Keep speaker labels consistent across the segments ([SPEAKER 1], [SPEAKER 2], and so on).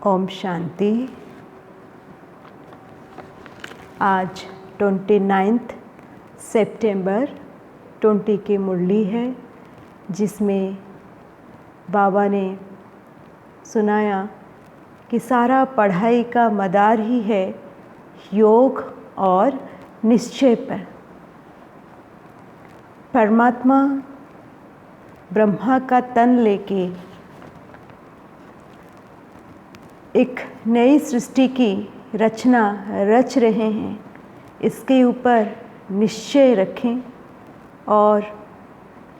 [SPEAKER 1] ओम शांति। आज 29 सितंबर 20 की मुरली है, जिसमें बाबा ने सुनाया कि सारा पढ़ाई का मदार ही है योग और निश्चय पर। परमात्मा ब्रह्मा का तन लेके एक नई सृष्टि की रचना रच रहे हैं। इसके ऊपर निश्चय रखें और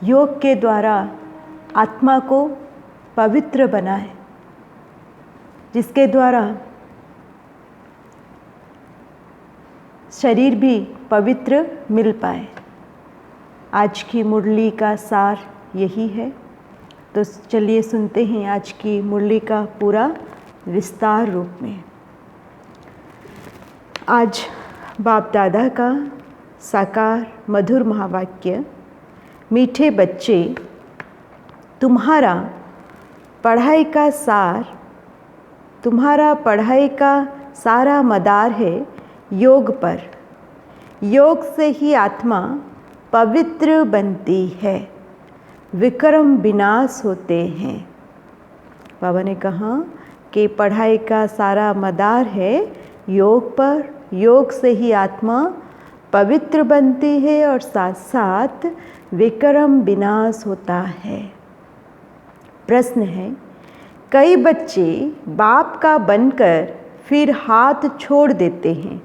[SPEAKER 1] योग के द्वारा आत्मा को पवित्र बनाएं, जिसके द्वारा शरीर भी पवित्र मिल पाए। आज की मुरली का सार यही है। तो चलिए सुनते हैं आज की मुरली का पूरा विस्तार रूप में। आज बाप दादा का साकार मधुर महावाक्य, मीठे बच्चे, तुम्हारा पढ़ाई का सारा मदार है योग पर। योग से ही आत्मा पवित्र बनती है, विक्रम विनाश होते हैं। बाबा ने कहा कि पढ़ाई का सारा मदार है योग पर। योग से ही आत्मा पवित्र बनती है और साथ साथ विक्रम विनाश होता है। प्रश्न है, कई बच्चे बाप का बनकर फिर हाथ छोड़ देते हैं,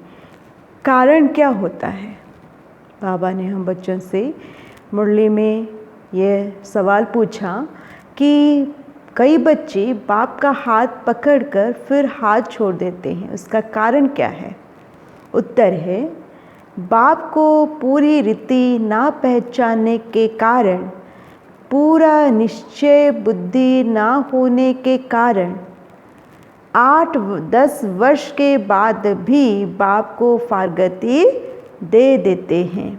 [SPEAKER 1] कारण क्या होता है? बाबा ने हम बच्चों से मुरली में ये सवाल पूछा कि कई बच्चे बाप का हाथ पकड़कर फिर हाथ छोड़ देते हैं, उसका कारण क्या है? उत्तर है, बाप को पूरी रीति ना पहचानने के कारण, पूरा निश्चय बुद्धि ना होने के कारण 8-10 वर्ष के बाद भी बाप को फारगती दे देते हैं,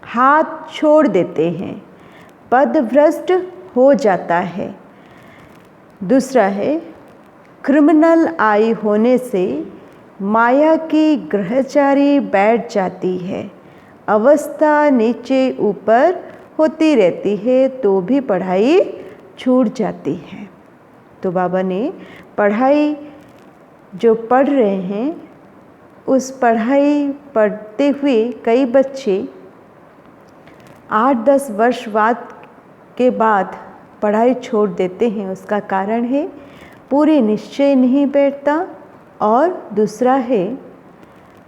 [SPEAKER 1] हाथ छोड़ देते हैं, पदभ्रष्ट हो जाता है। दूसरा है, क्रिमिनल आई होने से माया की ग्रहचारी बैठ जाती है, अवस्था नीचे ऊपर होती रहती है तो भी पढ़ाई छूट जाती है। तो बाबा ने पढ़ाई जो पढ़ रहे हैं, उस पढ़ाई पढ़ते हुए कई बच्चे 8-10 वर्ष के बाद पढ़ाई छोड़ देते हैं। उसका कारण है पूरी निश्चय नहीं बैठता, और दूसरा है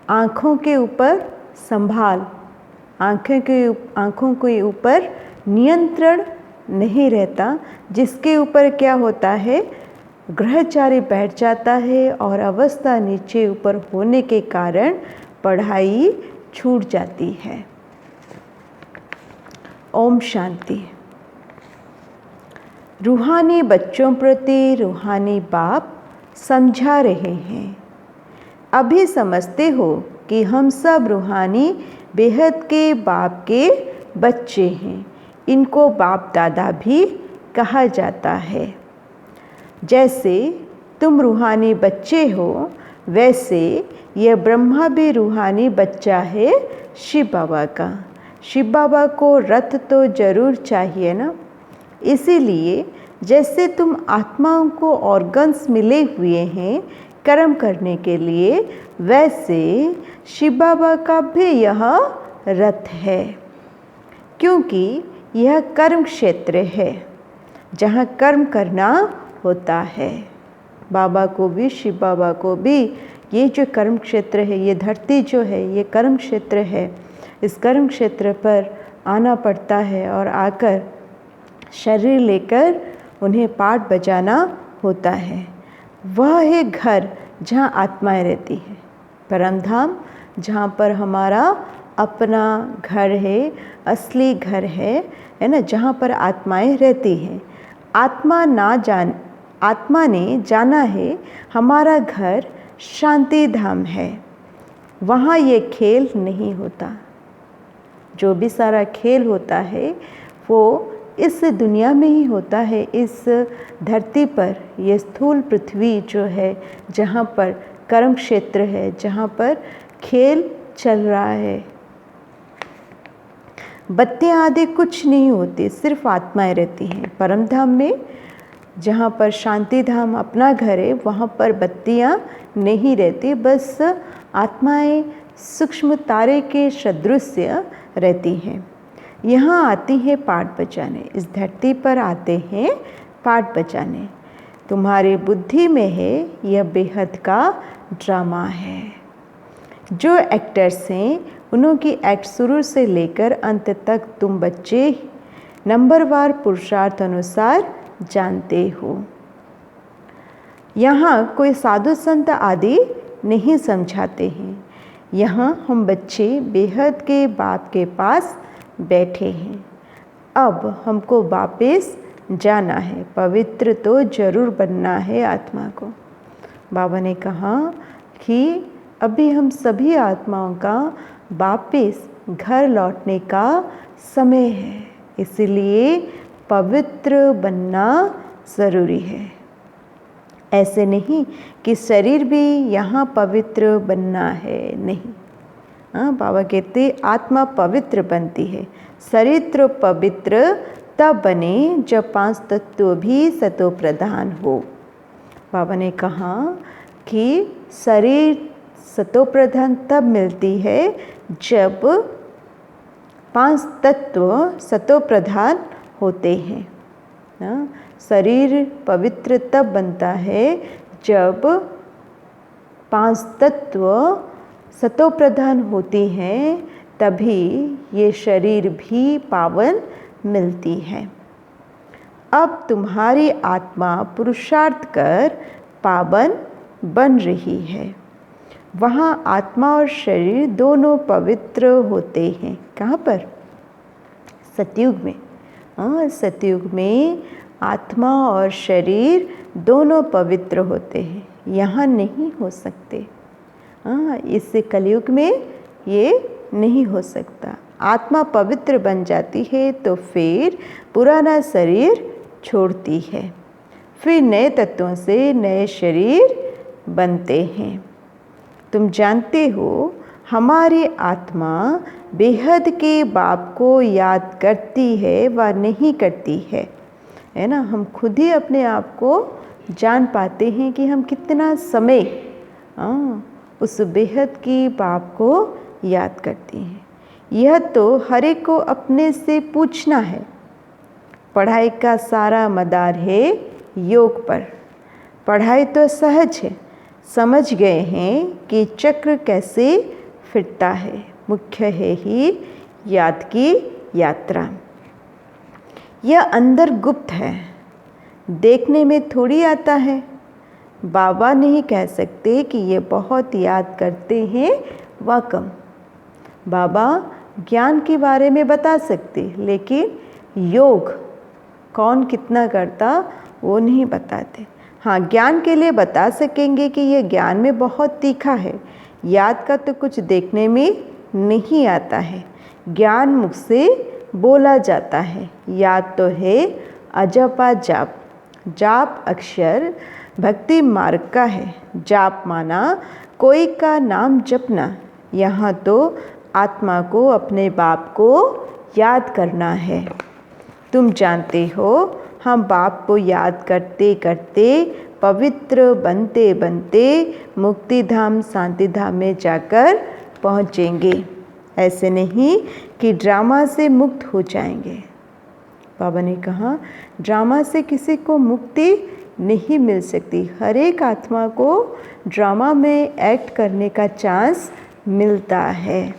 [SPEAKER 1] आँखों के ऊपर संभाल, आँखों के ऊपर नियंत्रण नहीं रहता, जिसके ऊपर क्या होता है, ग्रहचारी बैठ जाता है और अवस्था नीचे ऊपर होने के कारण पढ़ाई छूट जाती है। ओम शांति। रूहानी बच्चों प्रति रूहानी बाप समझा रहे हैं। अभी समझते हो कि हम सब रूहानी बेहद के बाप के बच्चे हैं। इनको बाप दादा भी कहा जाता है। जैसे तुम रूहानी बच्चे हो, वैसे यह ब्रह्मा भी रूहानी बच्चा है शिव बाबा का। शिव बाबा को रथ तो जरूर चाहिए ना। इसीलिए जैसे तुम आत्माओं को ऑर्गन्स मिले हुए हैं कर्म करने के लिए, वैसे शिव बाबा का भी यह रथ है, क्योंकि यह कर्म क्षेत्र है जहाँ कर्म करना होता है। बाबा को भी, शिव बाबा को भी ये जो कर्म क्षेत्र है, ये धरती जो है, ये कर्म क्षेत्र है। इस कर्म क्षेत्र पर आना पड़ता है और आकर शरीर लेकर उन्हें पाठ बजाना होता है। वह है घर जहाँ आत्माएं रहती हैं, परम धाम, जहाँ पर हमारा अपना घर है, असली घर है ना, जहाँ पर आत्माएं रहती हैं। आत्मा ने जाना है हमारा घर शांति धाम है, वहाँ ये खेल नहीं होता। जो भी सारा खेल होता है वो इस दुनिया में ही होता है, इस धरती पर, ये स्थूल पृथ्वी जो है, जहाँ पर कर्म क्षेत्र है, जहाँ पर खेल चल रहा है। बत्तियाँ आदि कुछ नहीं होती, सिर्फ आत्माएं रहती हैं। परम धाम में, जहाँ पर शांति धाम अपना घर है, वहाँ पर बत्तियाँ नहीं रहती, बस आत्माएं सूक्ष्म तारे के सदृश्य रहती हैं। यहाँ आती हैं पाठ बजाने, इस धरती पर आते हैं पाठ बजाने। तुम्हारी बुद्धि में है यह बेहद का ड्रामा है। जो एक्टर्स हैं उन्होंने एक्ट शुरू से लेकर अंत तक तुम बच्चे नंबरवार पुरुषार्थ अनुसार जानते हो। यहाँ कोई साधु संत आदि नहीं समझाते हैं। यहाँ हम बच्चे बेहद के बाप के पास बैठे हैं। अब हमको वापस जाना है, पवित्र तो जरूर बनना है आत्मा को। बाबा ने कहा कि अभी हम सभी आत्माओं का वापस घर लौटने का समय है, इसलिए पवित्र बनना ज़रूरी है। ऐसे नहीं कि शरीर भी यहाँ पवित्र बनना है, नहीं। बाबा कहते आत्मा पवित्र बनती है, शरीर तो पवित्र तब बने जब 5 तत्व भी सतो प्रधान हो। बाबा ने कहा कि शरीर सतो प्रधान तब मिलती है जब 5 तत्व सतो प्रधान होते हैं। शरीर पवित्र तब बनता है जब 5 तत्व सतो प्रधान होती हैं, तभी ये शरीर भी पावन मिलती है। अब तुम्हारी आत्मा पुरुषार्थ कर पावन बन रही है। वहाँ आत्मा और शरीर दोनों पवित्र होते हैं। कहाँ पर? सतयुग में। सतयुग में आत्मा और शरीर दोनों पवित्र होते हैं, यहाँ नहीं हो सकते। इस कलयुग में ये नहीं हो सकता। आत्मा पवित्र बन जाती है तो फिर पुराना शरीर छोड़ती है, फिर नए तत्वों से नए शरीर बनते हैं। तुम जानते हो हमारी आत्मा बेहद के बाप को याद करती है व नहीं करती है ना। हम खुद ही अपने आप को जान पाते हैं कि हम कितना समय उस बेहद की बाप को याद करती हैं। यह तो हर एक को अपने से पूछना है। पढ़ाई का सारा मदार है योग पर। पढ़ाई तो सहज है, समझ गए हैं कि चक्र कैसे फिरता है, मुख्य है ही याद की यात्रा। यह अंदर गुप्त है, देखने में थोड़ी आता है। बाबा नहीं कह सकते कि ये बहुत याद करते हैं व कम। बाबा ज्ञान के बारे में बता सकते, लेकिन योग कौन कितना करता वो नहीं बताते। हाँ, ज्ञान के लिए बता सकेंगे कि ये ज्ञान में बहुत तीखा है। याद का तो कुछ देखने में नहीं आता है, ज्ञान मुख से बोला जाता है। याद तो है अजपा जाप। जाप अक्षर भक्ति मार्ग का है। जाप माना कोई का नाम जपना। यहाँ तो आत्मा को अपने बाप को याद करना है। तुम जानते हो हम बाप को याद करते करते पवित्र बनते बनते मुक्ति धाम शांति धाम में जाकर पहुँचेंगे। ऐसे नहीं कि ड्रामा से मुक्त हो जाएंगे। बाबा ने कहा ड्रामा से किसी को मुक्ति नहीं मिल सकती। हर एक आत्मा को ड्रामा में एक्ट करने का चांस मिलता है।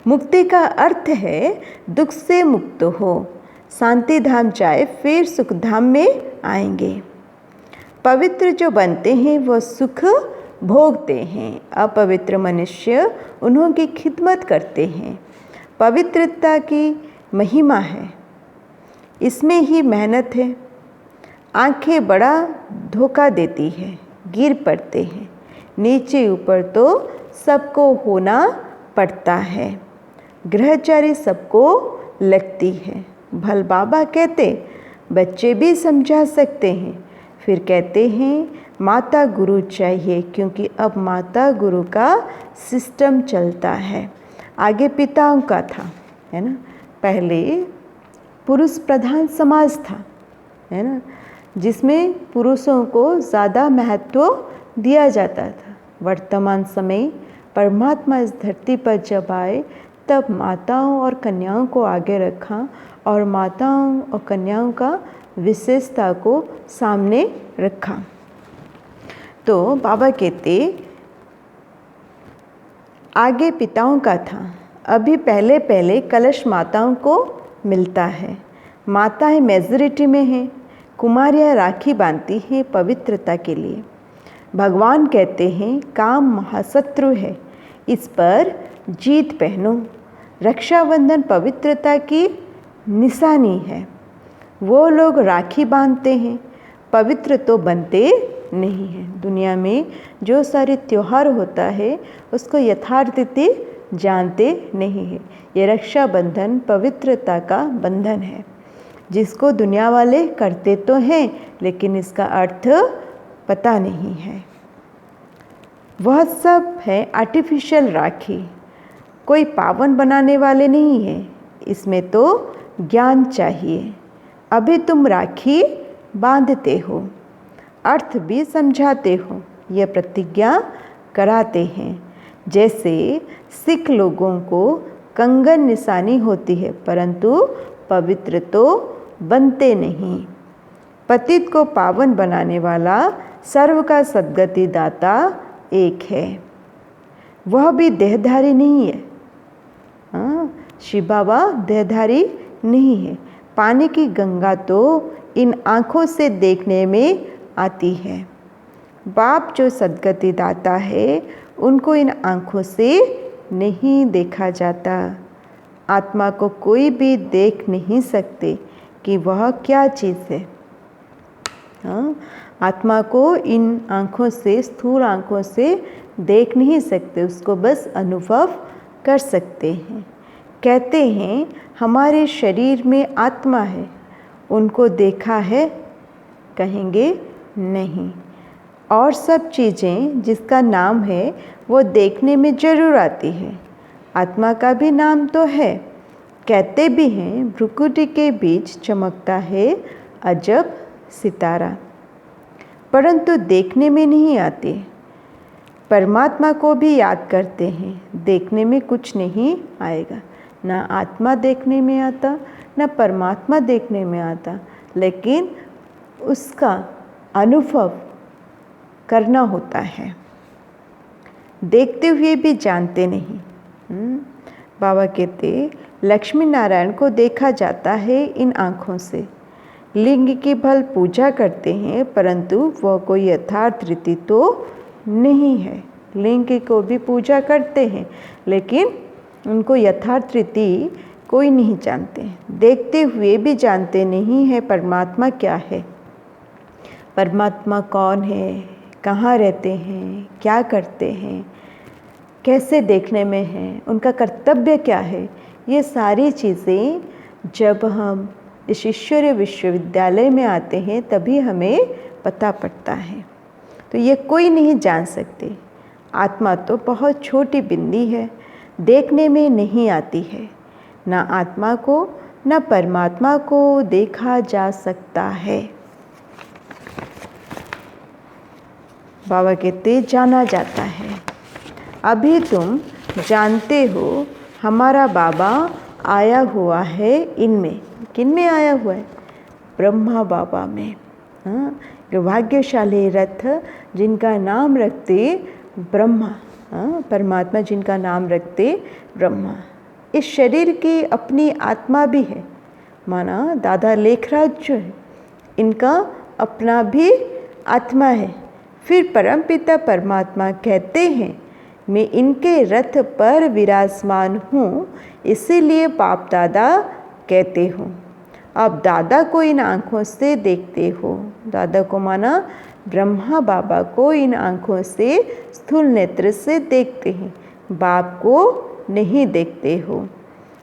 [SPEAKER 1] मुक्ति का अर्थ है दुख से मुक्त हो, शांति धाम जाए फिर सुख धाम में आएंगे। पवित्र जो बनते हैं वह सुख भोगते हैं। अपवित्र मनुष्य उन्हों की खिदमत करते हैं। पवित्रता की महिमा है, इसमें ही मेहनत है। आंखें बड़ा धोखा देती है, गिर पड़ते हैं। नीचे ऊपर तो सबको होना पड़ता है। ग्रहचारी सबको लगती है। भल बाबा कहते बच्चे भी समझा सकते हैं। फिर कहते हैं माता गुरु चाहिए, क्योंकि अब माता गुरु का सिस्टम चलता है। आगे पिताओं का था, है ना। पहले पुरुष प्रधान समाज था, है ना, जिसमें पुरुषों को ज़्यादा महत्व दिया जाता था। वर्तमान समय परमात्मा इस धरती पर जब आए तब माताओं और कन्याओं को आगे रखा और माताओं और कन्याओं का विशेषता को सामने रखा। तो बाबा कहते आगे पिताओं का था, अभी पहले पहले कलश माताओं को मिलता है। माताएं मेजॉरिटी में हैं। कुमारियाँ राखी बांधती हैं पवित्रता के लिए। भगवान कहते हैं काम महाशत्रु है, इस पर जीत पहनो। रक्षाबंधन पवित्रता की निशानी है। वो लोग राखी बांधते हैं, पवित्र तो बनते नहीं हैं। दुनिया में जो सारे त्यौहार होता है उसको यथार्थीति जानते नहीं है। ये रक्षाबंधन पवित्रता का बंधन है, जिसको दुनिया वाले करते तो हैं लेकिन इसका अर्थ पता नहीं है। वह सब है आर्टिफिशियल राखी, कोई पावन बनाने वाले नहीं है। इसमें तो ज्ञान चाहिए। अभी तुम राखी बांधते हो, अर्थ भी समझाते हो, यह प्रतिज्ञा कराते हैं। जैसे सिख लोगों को कंगन निशानी होती है, परंतु पवित्र तो बनते नहीं। पतित को पावन बनाने वाला सर्व का सद्गति दाता एक है, वह भी देहधारी नहीं है। शिव बाबा देहधारी नहीं है। पानी की गंगा तो इन आँखों से देखने में आती है। बाप जो सद्गति दाता है उनको इन आँखों से नहीं देखा जाता। आत्मा को कोई भी देख नहीं सकते कि वह क्या चीज़ है। आत्मा को इन आँखों से, स्थूल आँखों से देख नहीं सकते, उसको बस अनुभव कर सकते हैं। कहते हैं हमारे शरीर में आत्मा है, उनको देखा है, कहेंगे नहीं। और सब चीज़ें जिसका नाम है वो देखने में ज़रूर आती है। आत्मा का भी नाम तो है। कहते भी हैं भ्रुकुटी के बीच चमकता है अजब सितारा, परंतु देखने में नहीं आते। परमात्मा को भी याद करते हैं, देखने में कुछ नहीं आएगा। ना आत्मा देखने में आता, ना परमात्मा देखने में आता, लेकिन उसका अनुभव करना होता है। देखते हुए भी जानते नहीं। बाबा कहते लक्ष्मी नारायण को देखा जाता है इन आँखों से। लिंग की भल पूजा करते हैं, परंतु वह कोई यथार्थ रीति तो नहीं है। लिंग को भी पूजा करते हैं लेकिन उनको यथार्थ रीति कोई नहीं जानते। देखते हुए भी जानते नहीं है परमात्मा क्या है, परमात्मा कौन है, कहाँ रहते हैं, क्या करते हैं, कैसे देखने में हैं, उनका कर्तव्य क्या है। ये सारी चीज़ें जब हम इस ईश्वरीय विश्वविद्यालय में आते हैं तभी हमें पता पड़ता है। तो ये कोई नहीं जान सकते। आत्मा तो बहुत छोटी बिंदी है, देखने में नहीं आती है। ना आत्मा को ना परमात्मा को देखा जा सकता है। बाबा कहते जाना जाता है। अभी तुम जानते हो हमारा बाबा आया हुआ है इनमें। किन में आया हुआ है? ब्रह्मा बाबा में। जो भाग्यशाली रथ जिनका नाम रखते ब्रह्मा, परमात्मा जिनका नाम रखते ब्रह्मा। इस शरीर की अपनी आत्मा भी है। माना दादा लेखराज जो है इनका अपना भी आत्मा है। फिर परमपिता परमात्मा कहते हैं मैं इनके रथ पर विराजमान हूँ, इसीलिए बाप दादा कहते हो। अब दादा को इन आँखों से देखते हो। दादा को माना ब्रह्मा बाबा को इन आँखों से, स्थूल नेत्र से देखते हैं, बाप को नहीं देखते हो।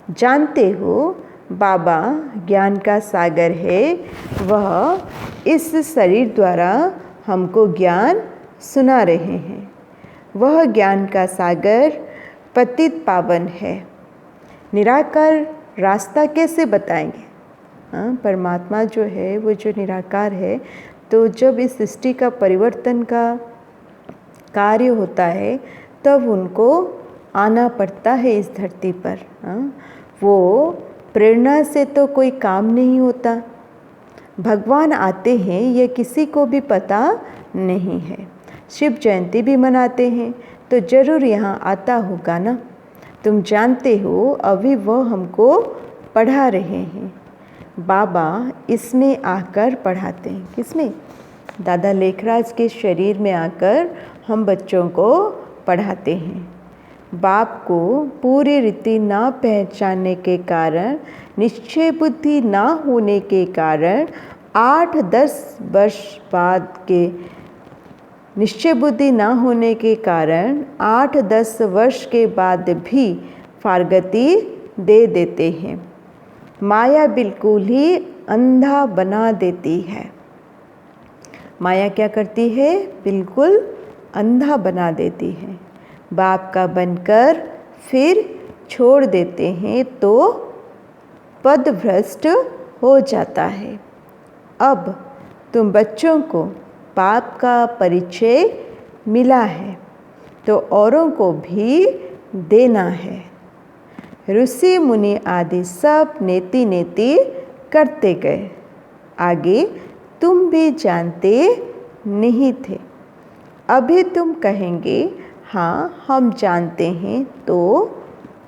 [SPEAKER 1] जानते हो बाबा ज्ञान का सागर है, वह इस शरीर द्वारा हमको ज्ञान सुना रहे हैं। वह ज्ञान का सागर पतित पावन है। निराकार रास्ता कैसे बताएंगे? परमात्मा जो है वो जो निराकार है, तो जब इस सृष्टि का परिवर्तन का कार्य होता है तब उनको आना पड़ता है इस धरती पर। वो प्रेरणा से तो कोई काम नहीं होता। भगवान आते हैं यह किसी को भी पता नहीं है। शिव जयंती भी मनाते हैं तो ज़रूर यहाँ आता होगा ना। तुम जानते हो अभी वो हमको पढ़ा रहे हैं। बाबा इसमें आकर पढ़ाते हैं। किसमें? दादा लेखराज के शरीर में आकर हम बच्चों को पढ़ाते हैं। बाप को पूरी रीति ना पहचानने के कारण, निश्चय बुद्धि ना होने के कारण 8-10 वर्ष बाद के निश्चय बुद्धि ना होने के कारण 8-10 वर्ष के बाद भी फारगती दे देते हैं। माया बिल्कुल ही अंधा बना देती है। माया क्या करती है? बिल्कुल अंधा बना देती है। बाप का बनकर फिर छोड़ देते हैं तो पदभ्रष्ट हो जाता है। अब तुम बच्चों को बाप का परिचय मिला है तो औरों को भी देना है। ऋषि मुनि आदि सब नेति नेति करते गए। आगे तुम भी जानते नहीं थे। अभी तुम कहेंगे हाँ हम जानते हैं, तो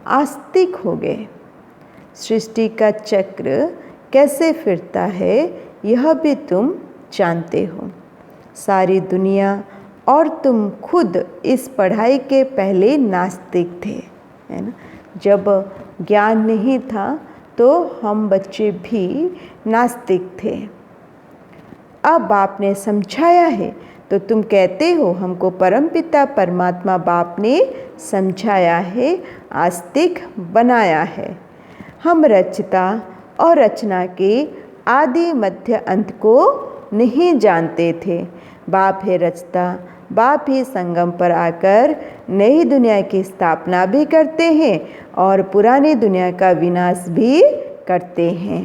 [SPEAKER 1] आस्तिक हो गए। सृष्टि का चक्र कैसे फिरता है यह भी तुम जानते हो। सारी दुनिया और तुम खुद इस पढ़ाई के पहले नास्तिक थे, है ना। जब ज्ञान नहीं था तो हम बच्चे भी नास्तिक थे। अब आपने समझाया है तो तुम कहते हो हमको परमपिता परमात्मा बाप ने समझाया है, आस्तिक बनाया है। हम रचता और रचना के आदि मध्य अंत को नहीं जानते थे। बाप है रचता, बाप ही संगम पर आकर नई दुनिया की स्थापना भी करते हैं और पुरानी दुनिया का विनाश भी करते हैं।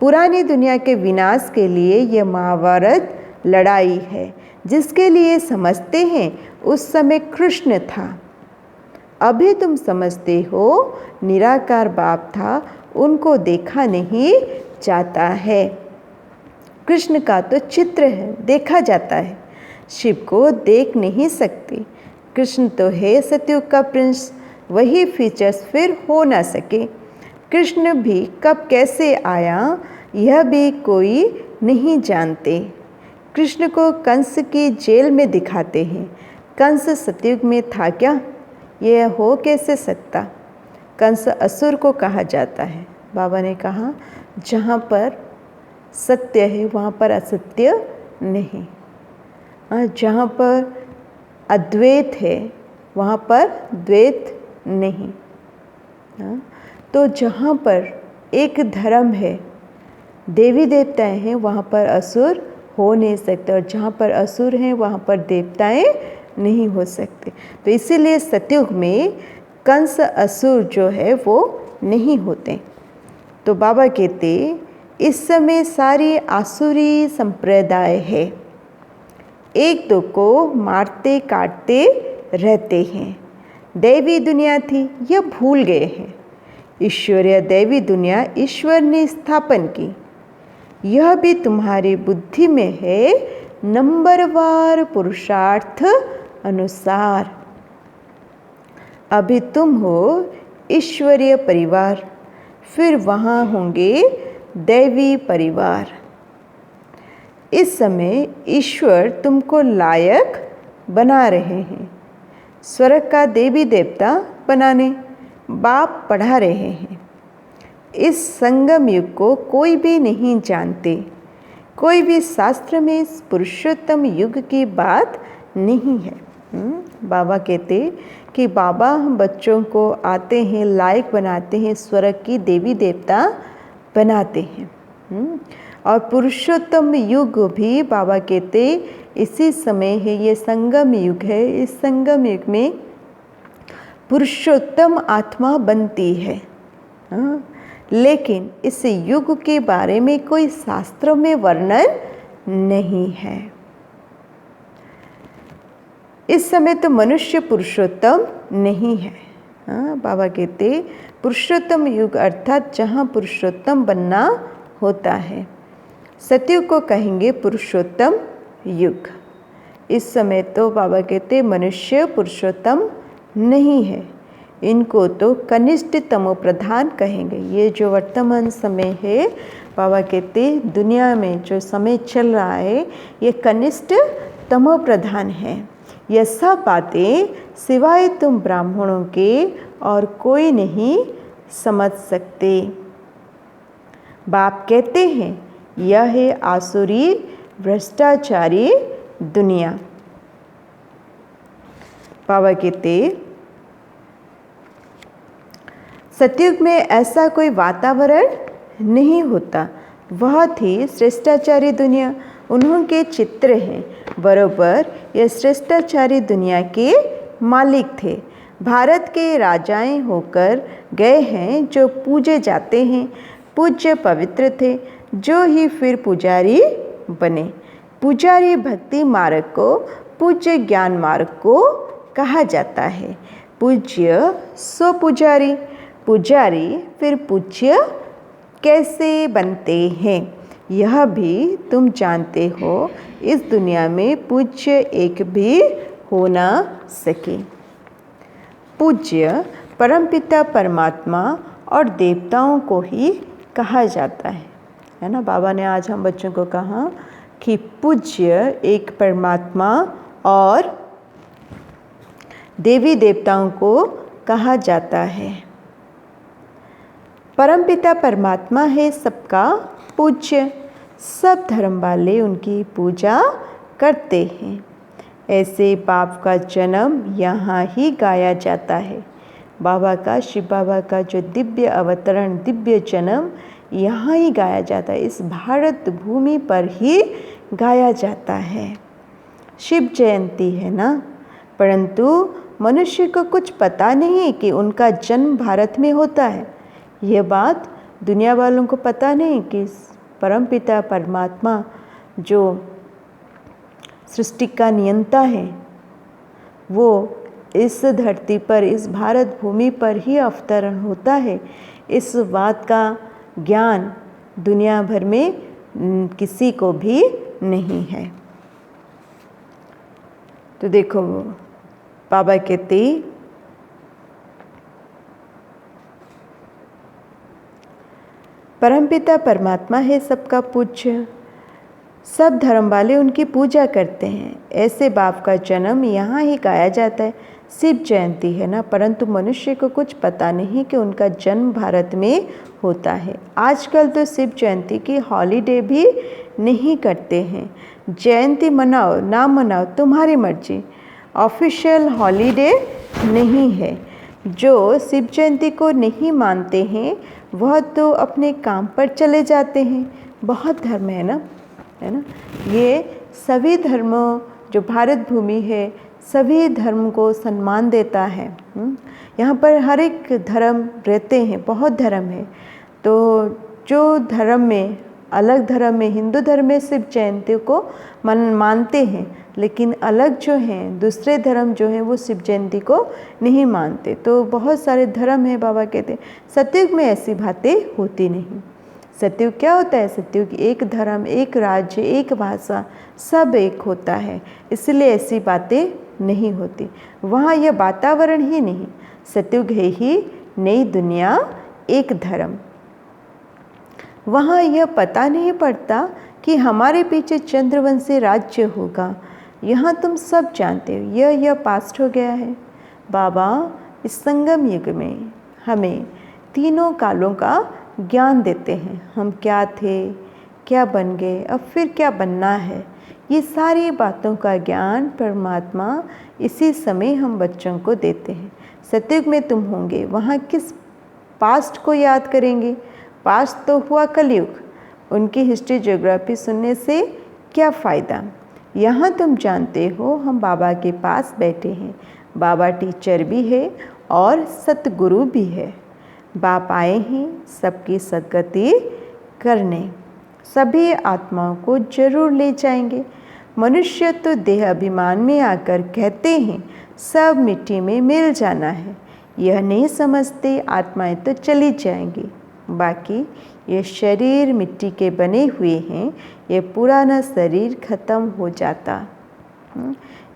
[SPEAKER 1] पुरानी दुनिया के विनाश के लिए यह महाभारत लड़ाई है, जिसके लिए समझते हैं उस समय कृष्ण था। अभी तुम समझते हो निराकार बाप था, उनको देखा नहीं जाता है। कृष्ण का तो चित्र है, देखा जाता है। शिव को देख नहीं सकते। कृष्ण तो है सतयुग का प्रिंस, वही फीचर्स फिर हो ना सके। कृष्ण भी कब कैसे आया यह भी कोई नहीं जानते। कृष्ण को कंस की जेल में दिखाते हैं। कंस सतयुग में था क्या? यह हो कैसे सकता? कंस असुर को कहा जाता है। बाबा ने कहा जहाँ पर सत्य है वहाँ पर असत्य नहीं, जहाँ पर अद्वैत है वहाँ पर द्वैत नहीं। तो जहाँ पर एक धर्म है, देवी देवताएं हैं, वहाँ पर असुर हो नहीं सकते, और जहाँ पर असुर हैं वहाँ पर देवताएं नहीं हो सकते। तो इसीलिए सतयुग में कंस असुर जो है वो नहीं होते। तो बाबा कहते इस समय सारी आसुरी संप्रदाय है, एक दो को मारते काटते रहते हैं। दैवी दुनिया थी यह भूल गए हैं। ईश्वरीय दैवी दुनिया ईश्वर ने स्थापन की, यह भी तुम्हारी बुद्धि में है, नंबरवार पुरुषार्थ अनुसार। अभी तुम हो ईश्वरीय परिवार, फिर वहाँ होंगे दैवी परिवार। इस समय ईश्वर तुमको लायक बना रहे हैं। स्वर्ग का देवी देवता बनाने बाप पढ़ा रहे हैं। इस संगम युग को कोई भी नहीं जानते। कोई भी शास्त्र में इस पुरुषोत्तम युग की बात नहीं है। बाबा कहते कि बाबा हम बच्चों को आते हैं, लायक बनाते हैं, स्वर्ग की देवी देवता बनाते हैं। और पुरुषोत्तम युग भी बाबा कहते इसी समय है, ये संगम युग है। इस संगम युग में पुरुषोत्तम आत्मा बनती है। लेकिन इस युग के बारे में कोई शास्त्रों में वर्णन नहीं है। इस समय तो मनुष्य पुरुषोत्तम नहीं है। बाबा कहते पुरुषोत्तम युग अर्थात जहाँ पुरुषोत्तम बनना होता है। सतयुग को कहेंगे पुरुषोत्तम युग। इस समय तो बाबा कहते मनुष्य पुरुषोत्तम नहीं है, इनको तो कनिष्ठ तमो प्रधान कहेंगे। ये जो वर्तमान समय है, बाबा कहते दुनिया में जो समय चल रहा है ये कनिष्ठ तमो प्रधान है। यह सब बातें सिवाय तुम ब्राह्मणों के और कोई नहीं समझ सकते। बाप कहते हैं यह है आसुरी भ्रष्टाचारी दुनिया। बाबा कहते सतयुग में ऐसा कोई वातावरण नहीं होता। वह थी श्रेष्ठाचारी दुनिया, उन्होंने चित्र हैं। बरोबर यह श्रेष्ठाचारी दुनिया के मालिक थे। भारत के राजाएं होकर गए हैं जो पूजे जाते हैं। पूज्य पवित्र थे जो ही फिर पुजारी बने। पुजारी भक्ति मार्ग को पूज्य ज्ञान मार्ग को कहा जाता है। पूज्य सो पुजारी, पुजारी फिर पूज्य कैसे बनते हैं यह भी तुम जानते हो। इस दुनिया में पूज्य एक भी हो ना सके। पूज्य परमपिता परमात्मा और देवताओं को ही कहा जाता है ना। बाबा ने आज हम बच्चों को कहा कि पूज्य एक परमात्मा और देवी देवताओं को कहा जाता है। परमपिता परमात्मा है सबका पूज्य, सब धर्म वाले उनकी पूजा करते हैं। ऐसे बाप का जन्म यहाँ ही गाया जाता है। बाबा का, शिव बाबा का जो दिव्य अवतरण, दिव्य जन्म यहाँ ही गाया जाता है। इस भारत भूमि पर ही गाया जाता है। शिव जयंती है ना, परंतु मनुष्य को कुछ पता नहीं कि उनका जन्म भारत में होता है। यह बात दुनिया वालों को पता नहीं कि परमपिता परमात्मा जो सृष्टि का नियंता है वो इस धरती पर, इस भारत भूमि पर ही अवतरण होता है। इस बात का ज्ञान दुनिया भर में किसी को भी नहीं है। तो देखो बाबा कहते परमपिता परमात्मा है सबका पूज्य, सब धर्म वाले उनकी पूजा करते हैं। ऐसे बाप का जन्म यहाँ ही गाया जाता है। शिव जयंती है ना, परंतु मनुष्य को कुछ पता नहीं कि उनका जन्म भारत में होता है। आजकल तो शिव जयंती की हॉलीडे भी नहीं करते हैं। जयंती मनाओ ना मनाओ तुम्हारी मर्जी, ऑफिशियल हॉलीडे नहीं है। जो शिव जयंती को नहीं मानते हैं वह तो अपने काम पर चले जाते हैं। बहुत धर्म है ना, है ना। ये सभी धर्मों, जो भारत भूमि है, सभी धर्म को सम्मान देता है। यहाँ पर हर एक धर्म रहते हैं, बहुत धर्म है। तो जो धर्म में, अलग धर्म में, हिंदू धर्म में शिव जयंती को मानते हैं, लेकिन अलग जो हैं दूसरे धर्म जो हैं वो शिव जयंती को नहीं मानते। तो बहुत सारे धर्म हैं। बाबा कहते हैं सतयुग में ऐसी बातें होती नहीं। सतयुग क्या होता है? सतयुग एक धर्म, एक राज्य, एक भाषा, सब एक होता है, इसलिए ऐसी बातें नहीं होती। वहाँ यह वातावरण ही नहीं। सतयुग है ही नई दुनिया, एक धर्म। वहाँ यह पता नहीं पड़ता कि हमारे पीछे चंद्रवंशी राज्य होगा। यहाँ तुम सब जानते हो यह पास्ट हो गया है। बाबा इस संगम युग में हमें तीनों कालों का ज्ञान देते हैं। हम क्या थे, क्या बन गए, अब फिर क्या बनना है, ये सारी बातों का ज्ञान परमात्मा इसी समय हम बच्चों को देते हैं। सतयुग में तुम होंगे, वहाँ किस पास्ट को याद करेंगे? पास्ट तो हुआ कलयुग, उनकी हिस्ट्री ज्योग्राफी सुनने से क्या फ़ायदा? यहाँ तुम जानते हो हम बाबा के पास बैठे हैं, बाबा टीचर भी है और सतगुरु भी है। बाप आए हैं सबकी सद्गति करने, सभी आत्माओं को जरूर ले जाएंगे। मनुष्य तो देह अभिमान में आकर कहते हैं सब मिट्टी में मिल जाना है, यह नहीं समझते आत्माएं तो चली जाएंगी, बाकी ये शरीर मिट्टी के बने हुए हैं, ये पुराना शरीर खत्म हो जाता।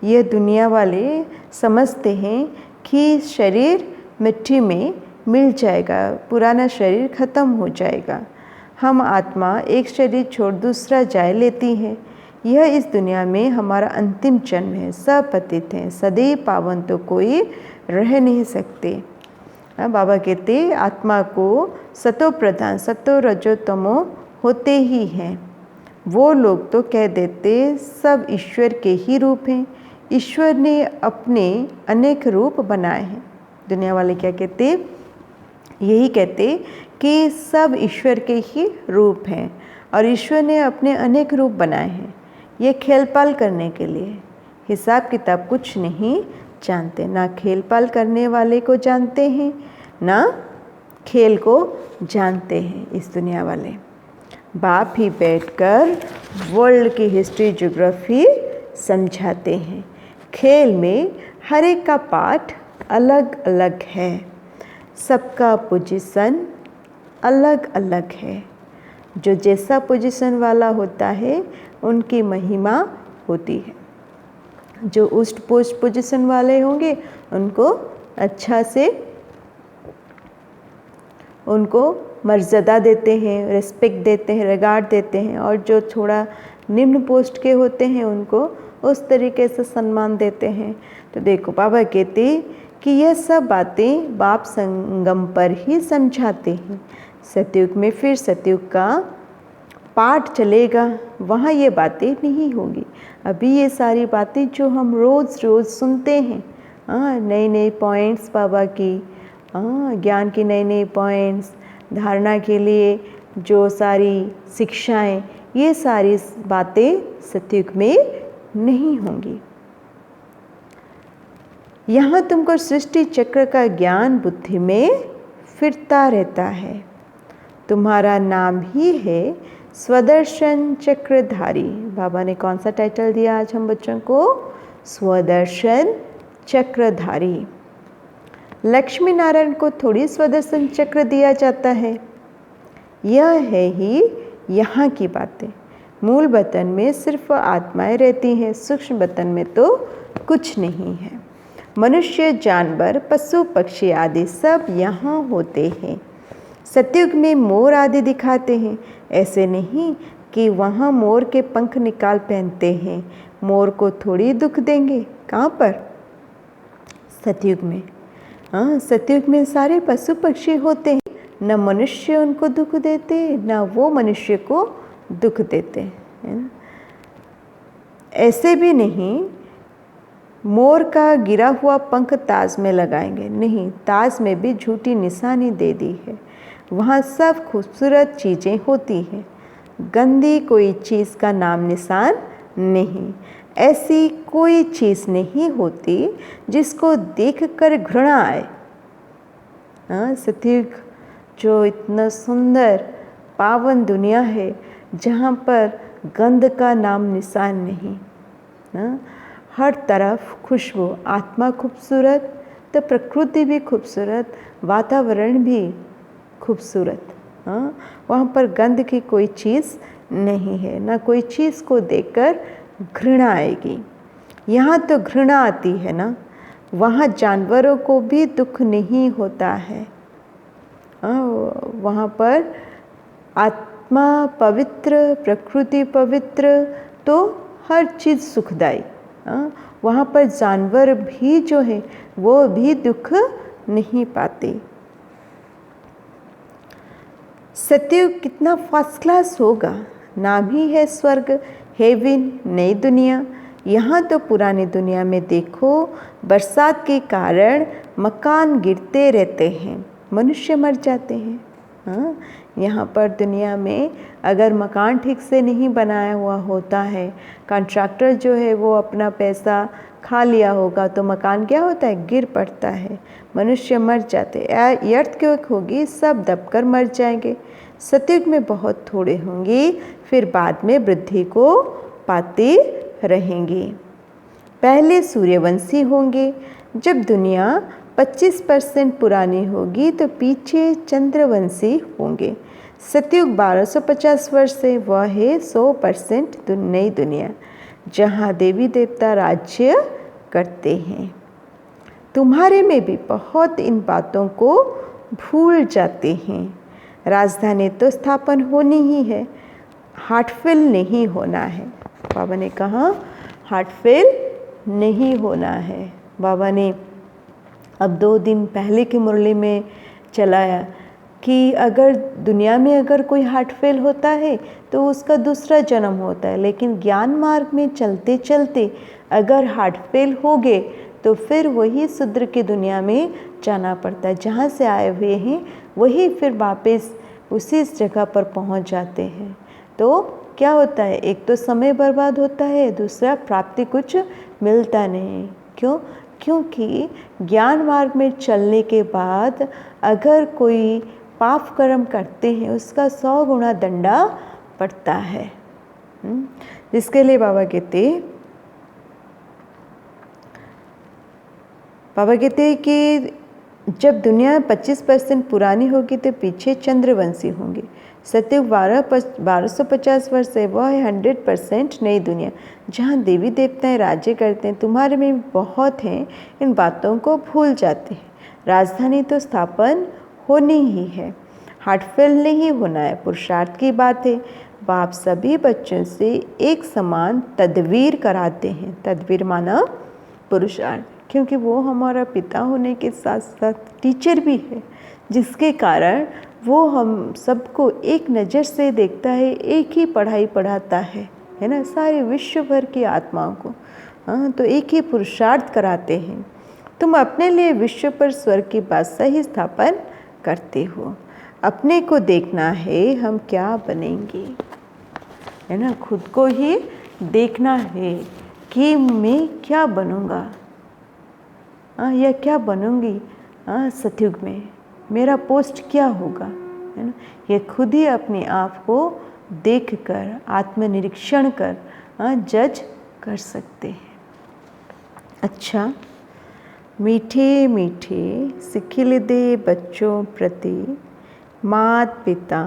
[SPEAKER 1] यह दुनिया वाले समझते हैं कि शरीर मिट्टी में मिल जाएगा, पुराना शरीर खत्म हो जाएगा। हम आत्मा एक शरीर छोड़ दूसरा जाए लेती है। यह इस दुनिया में हमारा अंतिम जन्म है। सब पतित हैं, सदैव पावन तो कोई रह नहीं सकते। बाबा कहते आत्मा को सतो प्रधान, सतो रजो तमो होते ही हैं। वो लोग तो कह देते सब ईश्वर के ही रूप हैं, ईश्वर ने अपने अनेक रूप बनाए हैं। दुनिया वाले क्या कहते? यही कहते कि सब ईश्वर के ही रूप हैं और ईश्वर ने अपने अनेक रूप बनाए हैं, ये खेल-पाल करने के लिए। हिसाब किताब कुछ नहीं जानते, ना खेल-पाल करने वाले को जानते हैं, ना खेल को जानते हैं इस दुनिया वाले। बाप ही बैठकर वर्ल्ड की हिस्ट्री ज्योग्राफी समझाते हैं। खेल में हर एक का पार्ट अलग अलग है, सबका पोजीशन अलग अलग है। जो जैसा पोजीशन वाला होता है उनकी महिमा होती है। जो उस पोजीशन वाले होंगे उनको अच्छा से उनको मर्यादा देते हैं, रिस्पेक्ट देते हैं, रिगार्ड देते हैं, और जो थोड़ा निम्न पोस्ट के होते हैं उनको उस तरीके से सम्मान देते हैं। तो देखो बाबा कहते कि यह सब बातें बाप संगम पर ही समझाते हैं। सतयुग में फिर सतयुग का पाठ चलेगा, वहाँ ये बातें नहीं होगी। अभी ये सारी बातें जो हम रोज़ रोज़ सुनते हैं, नए नए पॉइंट्स बाबा की, ज्ञान की नई नई पॉइंट्स, धारणा के लिए जो सारी शिक्षाएं, ये सारी बातें सतयुग में नहीं होंगी। यहाँ तुमको सृष्टि चक्र का ज्ञान बुद्धि में फिरता रहता है। तुम्हारा नाम ही है स्वदर्शन चक्रधारी। बाबा ने कौन सा टाइटल दिया आज हम बच्चों को? स्वदर्शन चक्रधारी। लक्ष्मी नारायण को थोड़ी स्वदर्शन चक्र दिया जाता है। यह है ही यहाँ की बातें। मूल वतन में सिर्फ आत्माएं रहती हैं, सूक्ष्म वतन में तो कुछ नहीं है। मनुष्य, जानवर, पशु पक्षी आदि सब यहाँ होते हैं। सतयुग में मोर आदि दिखाते हैं, ऐसे नहीं कि वहाँ मोर के पंख निकाल पहनते हैं। मोर को थोड़ी दुख देंगे, कहाँ पर? सतयुग में। सतयुग में सारे पशु पक्षी होते हैं, न मनुष्य उनको दुख देते, न वो मनुष्य को दुख देते, है ना। ऐसे भी नहीं मोर का गिरा हुआ पंख ताज में लगाएंगे, नहीं, ताज में भी झूठी निशानी दे दी है। वहाँ सब खूबसूरत चीज़ें होती हैं, गंदी कोई चीज़ का नाम निशान नहीं। ऐसी कोई चीज़ नहीं होती जिसको देखकर घृणा आए। सतयुग जो इतना सुंदर पावन दुनिया है जहाँ पर गंध का नाम निशान नहीं, हर तरफ खुशबू, आत्मा खूबसूरत तो प्रकृति भी खूबसूरत, वातावरण भी खूबसूरत। वहाँ पर गंध की कोई चीज़ नहीं है, ना कोई चीज़ को देखकर घृणा आएगी। यहाँ तो घृणा आती है ना, वहाँ जानवरों को भी दुख नहीं होता है। वहाँ पर आत्मा पवित्र, प्रकृति पवित्र, तो हर चीज़ सुखदाई। वहाँ पर जानवर भी जो है वो भी दुख नहीं पाते। सतयुग कितना फर्स्ट क्लास होगा, नाम ही है स्वर्ग। हेवन नई दुनिया। यहाँ तो पुरानी दुनिया में देखो बरसात के कारण मकान गिरते रहते हैं, मनुष्य मर जाते हैं। हाँ, यहाँ पर दुनिया में अगर मकान ठीक से नहीं बनाया हुआ होता है, कॉन्ट्रैक्टर जो है वो अपना पैसा खा लिया होगा तो मकान क्या होता है, गिर पड़ता है, मनुष्य मर जाते। अर्थक्वेक होगी, सब दबकर मर जाएंगे। सतयुग में बहुत थोड़े होंगे, फिर बाद में वृद्धि को पाते रहेंगे। पहले सूर्यवंशी होंगे। जब दुनिया 25% पुरानी होगी तो पीछे चंद्रवंशी होंगे। सतयुग 1250 वर्ष से वह है 100% नई दुनिया, जहाँ देवी देवता राज्य करते हैं। तुम्हारे में भी बहुत इन बातों को भूल जाते हैं। राजधानी तो स्थापन होनी ही है, हार्टफेल नहीं होना है। बाबा ने कहा हार्टफेल नहीं होना है। बाबा ने अब 2 दिन पहले की मुरली में चलाया कि अगर दुनिया में अगर कोई हार्टफेल होता है तो उसका दूसरा जन्म होता है, लेकिन ज्ञान मार्ग में चलते चलते अगर हार्टफेल हो गए तो फिर वही शूद्र की दुनिया में जाना पड़ता है। जहाँ से आए हुए हैं वही फिर वापस उसी जगह पर पहुँच जाते हैं। तो क्या होता है, एक तो समय बर्बाद होता है, दूसरा प्राप्ति कुछ मिलता नहीं। क्यों? क्योंकि ज्ञान मार्ग में चलने के बाद अगर कोई पाप कर्म करते हैं उसका 100 गुना दंडा पड़ता है। जिसके लिए बाबा कहते हैं कि जब दुनिया 25% पुरानी होगी तो पीछे चंद्रवंशी होंगे। सतयुग 1250 वर्ष है, वह है 100% नई दुनिया, जहाँ देवी देवताएं राज्य करते हैं। तुम्हारे में बहुत हैं, इन बातों को भूल जाते हैं। राजधानी तो स्थापन होनी ही है, हार्टफेल नहीं होना है, पुरुषार्थ की बात है। बाप सभी बच्चों से एक समान तदवीर कराते हैं। तदवीर माना पुरुषार्थ, क्योंकि वो हमारा पिता होने के साथ साथ टीचर भी है, जिसके कारण वो हम सबको एक नज़र से देखता है, एक ही पढ़ाई पढ़ाता है ना, सारे विश्व भर की आत्माओं को। हाँ, तो एक ही पुरुषार्थ कराते हैं। तुम अपने लिए विश्व पर स्वर्ग की बादशाही ही स्थापन करते हो। अपने को देखना है हम क्या बनेंगे, है ना, खुद को ही देखना है कि मैं क्या बनूंगा, या क्या बनूंगी सतयुग में, मेरा पोस्ट क्या होगा, है ना। ये खुद ही अपने आप को देखकर आत्मनिरीक्षण कर जज कर सकते हैं। अच्छा, मीठे मीठे सिखिलिदे बच्चों प्रति माता पिता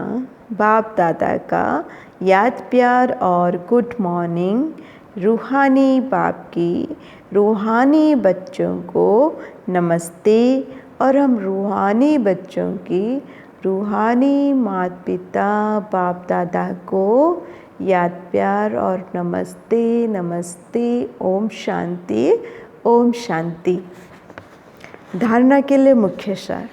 [SPEAKER 1] बाप दादा का याद प्यार और गुड मॉर्निंग। रूहानी बाप की रूहानी बच्चों को नमस्ते, और हम रूहानी बच्चों की रूहानी माता पिता बाप दादा को याद प्यार और नमस्ते नमस्ते। ओम शांति, ओम शांति। धारणा के लिए मुख्य सार।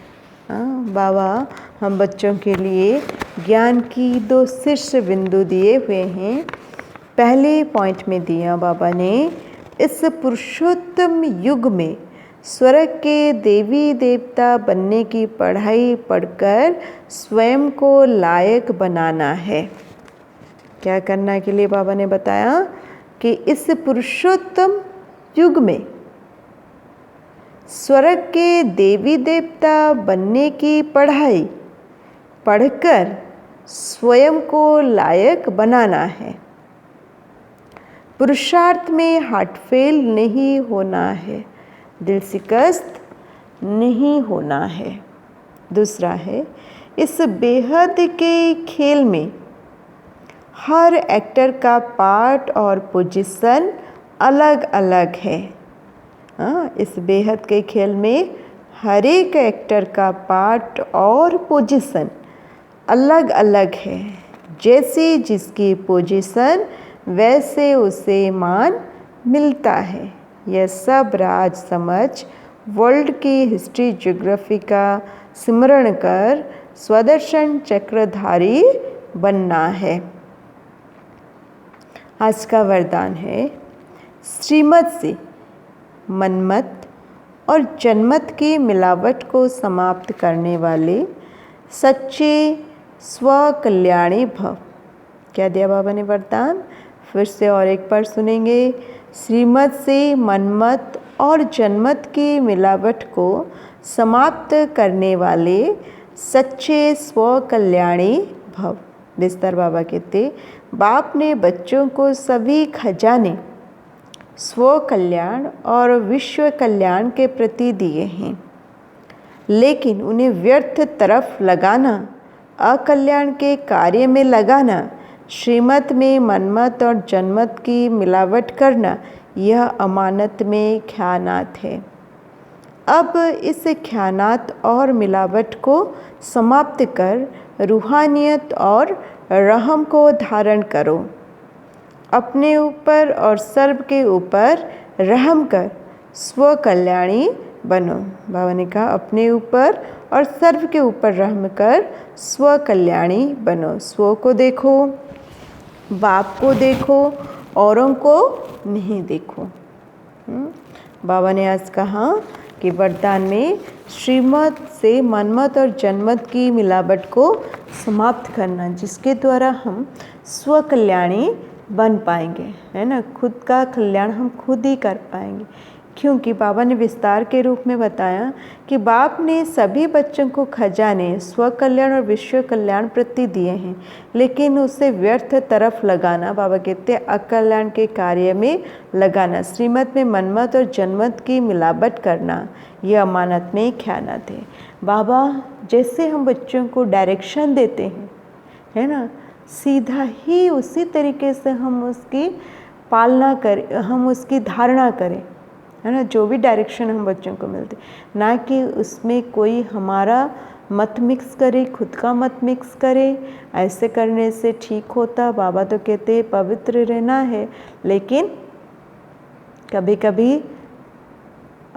[SPEAKER 1] बाबा हम बच्चों के लिए ज्ञान की 2 शीर्ष बिंदु दिए हुए हैं। पहले पॉइंट में दिया बाबा ने, इस पुरुषोत्तम युग में स्वर्ग के देवी देवता बनने की पढ़ाई पढ़कर स्वयं को लायक बनाना है। क्या करना के लिए बाबा ने बताया कि इस पुरुषोत्तम युग में स्वर्ग के देवी देवता बनने की पढ़ाई पढ़कर स्वयं को लायक बनाना है। पुरुषार्थ में हार्टफेल नहीं होना है, दिल शिकस्त नहीं होना है। दूसरा है, इस बेहद के खेल में हर एक्टर का पार्ट और पोजीशन अलग अलग है। इस बेहद के खेल में हर एक एक्टर का पार्ट और पोजीशन अलग अलग है। जैसे जिसकी पोजीशन वैसे उसे मान मिलता है। यह सब राज समझ वर्ल्ड की हिस्ट्री ज्योग्राफी का स्मरण कर स्वदर्शन चक्रधारी बनना है। आज का वरदान है, श्रीमत से मनमत और जनमत की मिलावट को समाप्त करने वाले सच्चे स्वकल्याणी भव। क्या दिया बाबा ने वरदान? फिर से और एक बार सुनेंगे। श्रीमत से मनमत और जनमत की मिलावट को समाप्त करने वाले सच्चे स्वकल्याणी भव। बिस्तर बाबा कहते, बाप ने बच्चों को सभी खजाने स्व कल्याण और विश्व कल्याण के प्रति दिए हैं, लेकिन उन्हें व्यर्थ तरफ लगाना, अकल्याण के कार्य में लगाना, श्रीमत में मनमत और जनमत की मिलावट करना, यह अमानत में ख्यानात है। अब इस ख्यानात और मिलावट को समाप्त कर रूहानियत और रहम को धारण करो। अपने ऊपर और सर्व के ऊपर रहम कर स्व कल्याणी बनो। बाबा ने कहा, अपने ऊपर और सर्व के ऊपर रहम कर स्व कल्याणी बनो। स्व को देखो, बाप को देखो, औरों को नहीं देखो। बाबा ने आज कहा कि वरदान में श्रीमत से मनमत और जनमत की मिलावट को समाप्त करना, जिसके द्वारा हम स्व कल्याणी बन पाएंगे, है ना। खुद का कल्याण हम खुद ही कर पाएंगे, क्योंकि बाबा ने विस्तार के रूप में बताया कि बाप ने सभी बच्चों को खजाने स्व कल्याण और विश्व कल्याण प्रति दिए हैं, लेकिन उसे व्यर्थ तरफ लगाना, बाबा कहते हैं अकल्याण के कार्य में लगाना, श्रीमत में मनमत और जनमत की मिलावट करना, यह अमानत में ख़यानत है। बाबा जैसे हम बच्चों को डायरेक्शन देते हैं, है ना, सीधा ही उसी तरीके से हम उसकी पालना करें, हम उसकी धारणा करें, है ना। जो भी डायरेक्शन हम बच्चों को मिलते, ना कि उसमें कोई हमारा मत मिक्स करे, खुद का मत मिक्स करे। ऐसे करने से ठीक होता। बाबा तो कहते हैं पवित्र रहना है, लेकिन कभी कभी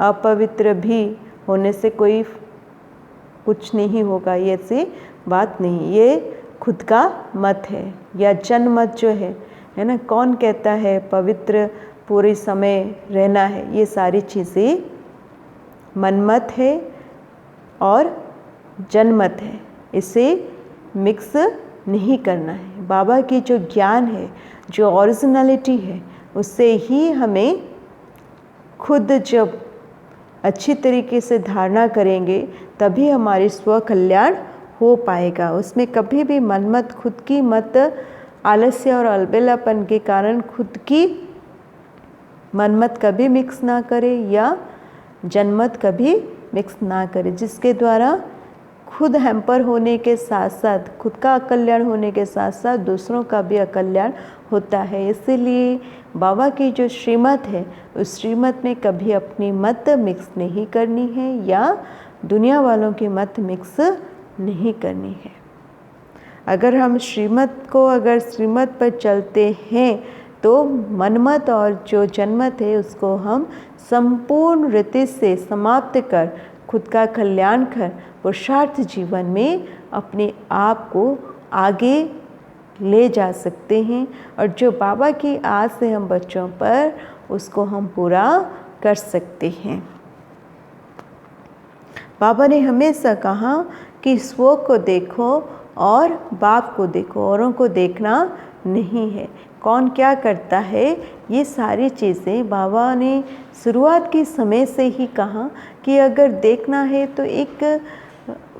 [SPEAKER 1] अपवित्र भी होने से कोई कुछ नहीं होगा, ये ऐसी बात नहीं। ये खुद का मत है या जनमत जो है ना। कौन कहता है पवित्र पूरे समय रहना है? ये सारी चीज़ें मनमत है और जनमत है, इसे मिक्स नहीं करना है। बाबा की जो ज्ञान है, जो ओरिजिनलिटी है, उससे ही हमें खुद जब अच्छी तरीके से धारणा करेंगे, तभी हमारी स्व कल्याण हो पाएगा। उसमें कभी भी मनमत, खुद की मत, आलस्य और अलबेलापन के कारण खुद की मनमत कभी मिक्स ना करे या जनमत कभी मिक्स ना करे, जिसके द्वारा खुद हैम्पर होने के साथ साथ, खुद का अकल्याण होने के साथ साथ दूसरों का भी अकल्याण होता है। इसीलिए बाबा की जो श्रीमत है, उस श्रीमत में कभी अपनी मत मिक्स नहीं करनी है या दुनिया वालों की मत मिक्स नहीं करनी है। अगर हम श्रीमत पर चलते हैं तो मनमत और जो जनमत है उसको हम संपूर्ण रीति से समाप्त कर खुद का कल्याण कर पुरुषार्थ जीवन में अपने आप को आगे ले जा सकते हैं। और जो बाबा की आस है हम बच्चों पर, उसको हम पूरा कर सकते हैं। बाबा ने हमेशा कहा कि स्व को देखो और बाप को देखो, औरों को देखना नहीं है। कौन क्या करता है, ये सारी चीज़ें बाबा ने शुरुआत के समय से ही कहा कि अगर देखना है तो एक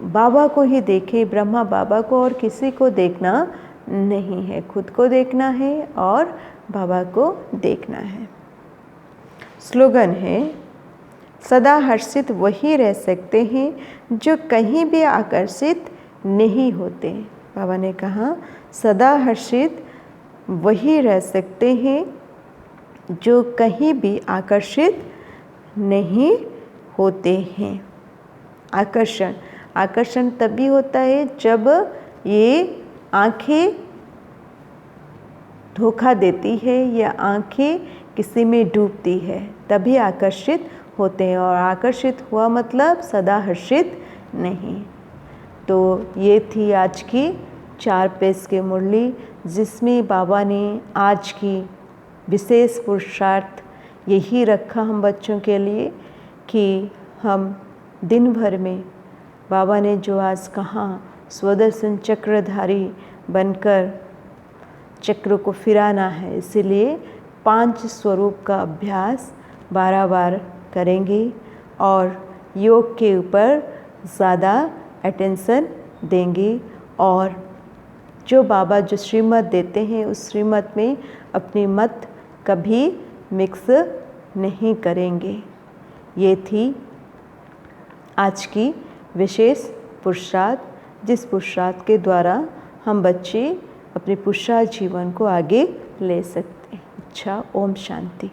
[SPEAKER 1] बाबा को ही देखे, ब्रह्मा बाबा को, और किसी को देखना नहीं है। खुद को देखना है और बाबा को देखना है। स्लोगन है, सदा हर्षित वही रह सकते हैं जो कहीं भी आकर्षित नहीं होते। बाबा ने कहा सदा हर्षित वही रह सकते हैं जो कहीं भी आकर्षित नहीं होते हैं। आकर्षण तभी होता है जब ये आँखें धोखा देती है या आँखें किसी में डूबती है, तभी आकर्षित होते हैं। और आकर्षित हुआ मतलब सदा हर्षित नहीं। तो ये थी आज की 4 पेज की मुरली, जिसमें बाबा ने आज की विशेष पुरुषार्थ यही रखा हम बच्चों के लिए कि हम दिन भर में बाबा ने जो आज कहा स्वदर्शन चक्रधारी बनकर चक्र को फिराना है, इसीलिए 5 स्वरूप का अभ्यास 12 बार करेंगे और योग के ऊपर ज़्यादा अटेंशन देंगे और जो बाबा जो श्रीमत देते हैं उस श्रीमत में अपनी मत कभी मिक्स नहीं करेंगे। ये थी आज की विशेष पुरुषार्थ, जिस पुरुषार्थ के द्वारा हम बच्चे अपने पुरुषार्थ जीवन को आगे ले सकते हैं। अच्छा, ओम शांति।